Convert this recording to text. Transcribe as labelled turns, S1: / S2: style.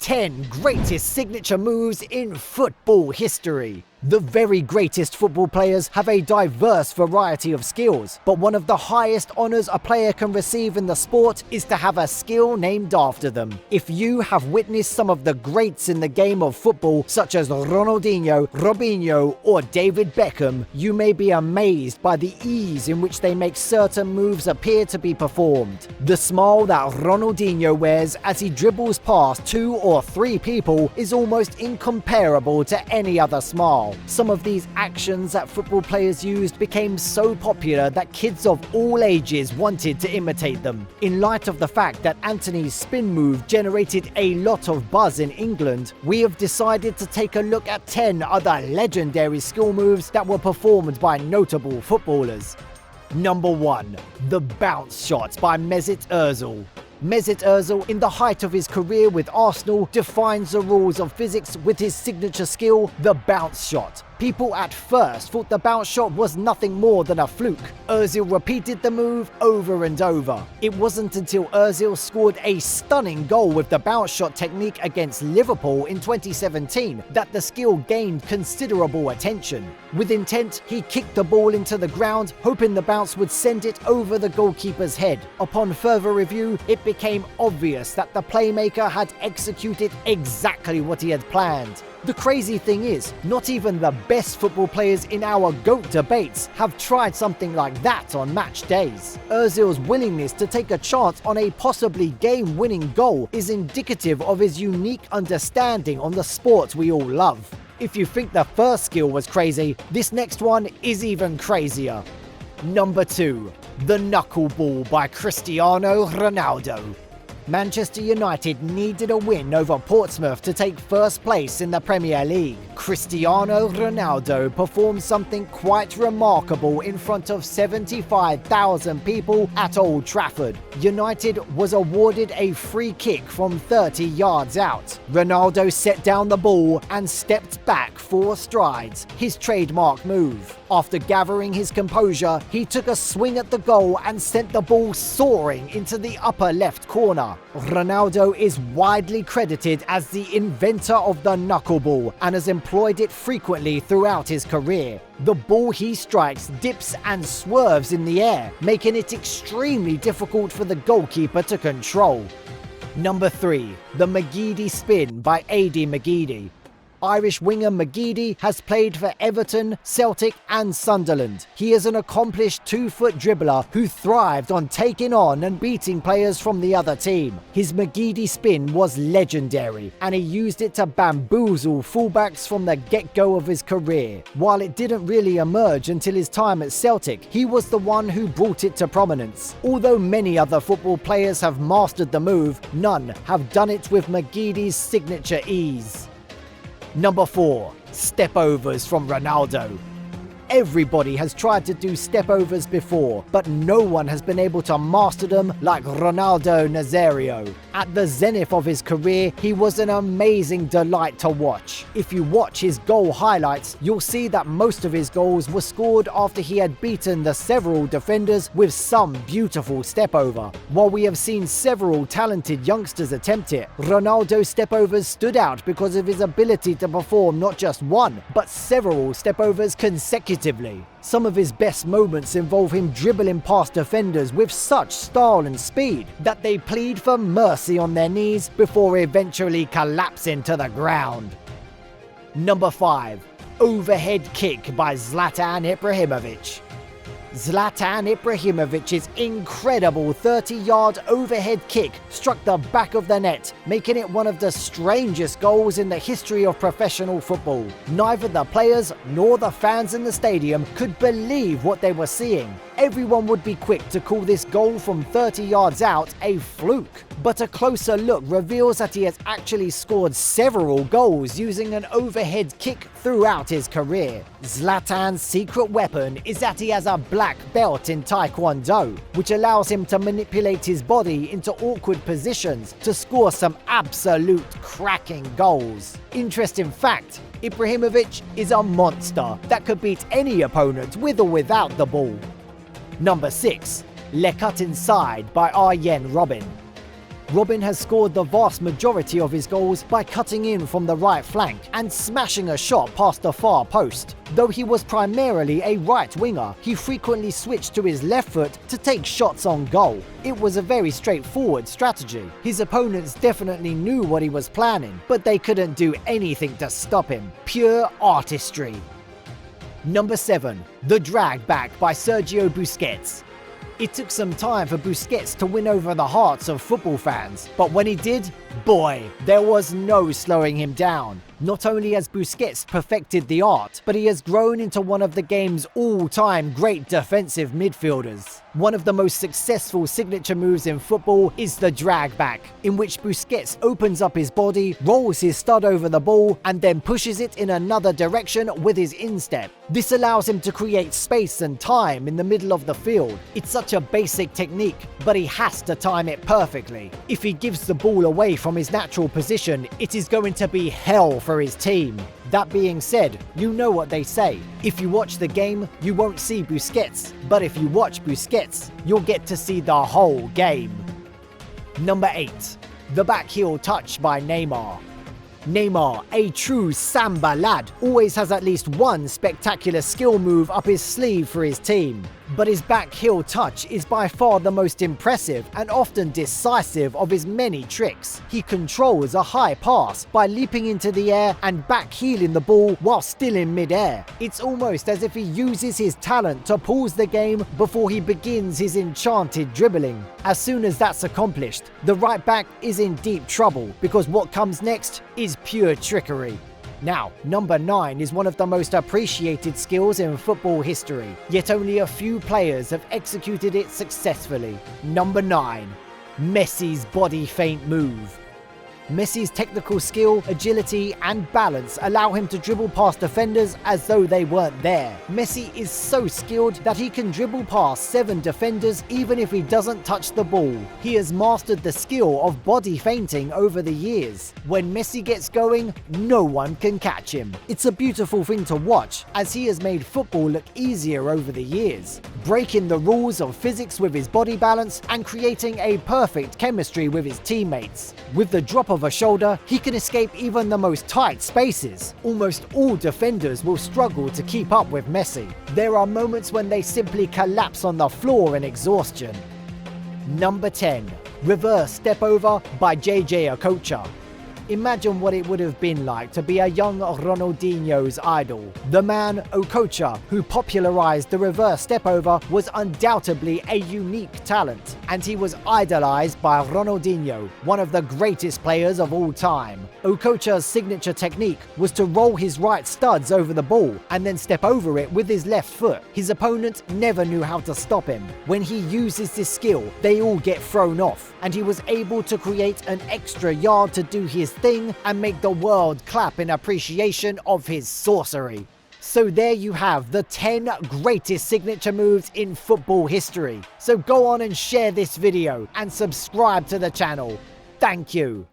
S1: 10 greatest signature moves in football history. The very greatest football players have a diverse variety of skills, but one of the highest honours a player can receive in the sport is to have a skill named after them. If you have witnessed some of the greats in the game of football, such as Ronaldinho, Robinho, or David Beckham, you may be amazed by the ease in which they make certain moves appear to be performed. The smile that Ronaldinho wears as he dribbles past 2 or 3 people is almost incomparable to any other smile. Some of these actions that football players used became so popular that kids of all ages wanted to imitate them. In light of the fact that Antony's spin move generated a lot of buzz in England, we have decided to take a look at 10 other legendary skill moves that were performed by notable footballers. Number 1. The bounce shot by Mesut Ozil. Mesut Ozil, in the height of his career with Arsenal, defines the rules of physics with his signature skill, the bounce shot. People at first thought the bounce shot was nothing more than a fluke. Ozil repeated the move over and over. It wasn't until Ozil scored a stunning goal with the bounce shot technique against Liverpool in 2017 that the skill gained considerable attention. With intent, he kicked the ball into the ground, hoping the bounce would send it over the goalkeeper's head. Upon further review, it became obvious that the playmaker had executed exactly what he had planned. The crazy thing is, not even the best football players in our GOAT debates have tried something like that on match days. Ozil's willingness to take a chance on a possibly game-winning goal is indicative of his unique understanding on the sport we all love. If you think the first skill was crazy, this next one is even crazier. Number 2. The knuckleball by Cristiano Ronaldo. Manchester United needed a win over Portsmouth to take first place in the Premier League. Cristiano Ronaldo performed something quite remarkable in front of 75,000 people at Old Trafford. United was awarded a free kick from 30 yards out. Ronaldo set down the ball and stepped back 4 strides, his trademark move. After gathering his composure, he took a swing at the goal and sent the ball soaring into the upper left corner. Ronaldo is widely credited as the inventor of the knuckleball and has employed it frequently throughout his career. The ball he strikes dips and swerves in the air, making it extremely difficult for the goalkeeper to control. Number 3. The McGeady spin by Adi McGeady. Irish winger McGeady has played for Everton, Celtic and Sunderland. He is an accomplished 2-foot dribbler who thrived on taking on and beating players from the other team. His McGeady spin was legendary and he used it to bamboozle fullbacks from the get-go of his career. While it didn't really emerge until his time at Celtic, he was the one who brought it to prominence. Although many other football players have mastered the move, none have done it with McGeady's signature ease. Number 4. Step-overs from Ronaldo. Everybody has tried to do step-overs before, but no one has been able to master them like Ronaldo Nazario. At the zenith of his career, he was an amazing delight to watch. If you watch his goal highlights, you'll see that most of his goals were scored after he had beaten the several defenders with some beautiful step-over. While we have seen several talented youngsters attempt it, Ronaldo's step-overs stood out because of his ability to perform not just one, but several step-overs consecutively. Some of his best moments involve him dribbling past defenders with such style and speed that they plead for mercy on their knees before eventually collapsing to the ground. Number 5. Overhead kick by Zlatan Ibrahimovic. Zlatan Ibrahimovic's incredible 30-yard overhead kick struck the back of the net, making it one of the strangest goals in the history of professional football. Neither the players nor the fans in the stadium could believe what they were seeing. Everyone would be quick to call this goal from 30 yards out a fluke, but a closer look reveals that he has actually scored several goals using an overhead kick throughout his career. Zlatan's secret weapon is that he has a black belt in Taekwondo, which allows him to manipulate his body into awkward positions to score some absolute cracking goals. Interesting fact, Ibrahimovic is a monster that could beat any opponent with or without the ball. Number 6. Le Cut Inside by Arjen Robben. Robin has scored the vast majority of his goals by cutting in from the right flank and smashing a shot past the far post. Though he was primarily a right winger, he frequently switched to his left foot to take shots on goal. It was a very straightforward strategy. His opponents definitely knew what he was planning, but they couldn't do anything to stop him. Pure artistry. Number 7. The Drag Back by Sergio Busquets. It took some time for Busquets to win over the hearts of football fans, but when he did, boy, there was no slowing him down. Not only has Busquets perfected the art, but he has grown into one of the game's all-time great defensive midfielders. One of the most successful signature moves in football is the drag back, in which Busquets opens up his body, rolls his stud over the ball, and then pushes it in another direction with his instep. This allows him to create space and time in the middle of the field. It's such a basic technique, but he has to time it perfectly. If he gives the ball away from his natural position, it is going to be hell for his team. That being said, you know what they say. If you watch the game, you won't see Busquets, but if you watch Busquets, you'll get to see the whole game. Number 8. The back heel touch by Neymar. Neymar, a true Samba lad, always has at least one spectacular skill move up his sleeve for his team. But his back heel touch is by far the most impressive and often decisive of his many tricks. He controls a high pass by leaping into the air and back heeling the ball while still in mid-air. It's almost as if he uses his talent to pause the game before he begins his enchanted dribbling. As soon as that's accomplished, the right back is in deep trouble because what comes next is pure trickery. Now, number 9 is one of the most appreciated skills in football history, yet only a few players have executed it successfully. Number 9. Messi's body feint move. Messi's technical skill, agility and balance allow him to dribble past defenders as though they weren't there. Messi is so skilled that he can dribble past 7 defenders even if he doesn't touch the ball. He has mastered the skill of body feinting over the years. When Messi gets going, no one can catch him. It's a beautiful thing to watch as he has made football look easier over the years, breaking the rules of physics with his body balance and creating a perfect chemistry with his teammates. With the drop of a shoulder, he can escape even the most tight spaces. Almost all defenders will struggle to keep up with Messi. There are moments when they simply collapse on the floor in exhaustion. Number 10. Reverse step over by JJ Okocha. Imagine what it would have been like to be a young Ronaldinho's idol. The man, Okocha, who popularized the reverse step over, was undoubtedly a unique talent, and he was idolized by Ronaldinho, one of the greatest players of all time. Okocha's signature technique was to roll his right studs over the ball and then step over it with his left foot. His opponent never knew how to stop him. When he uses this skill, they all get thrown off, and he was able to create an extra yard to do his thing and make the world clap in appreciation of his sorcery. So there you have the 10 greatest signature moves in football history. So go on and share this video and subscribe to the channel. Thank you.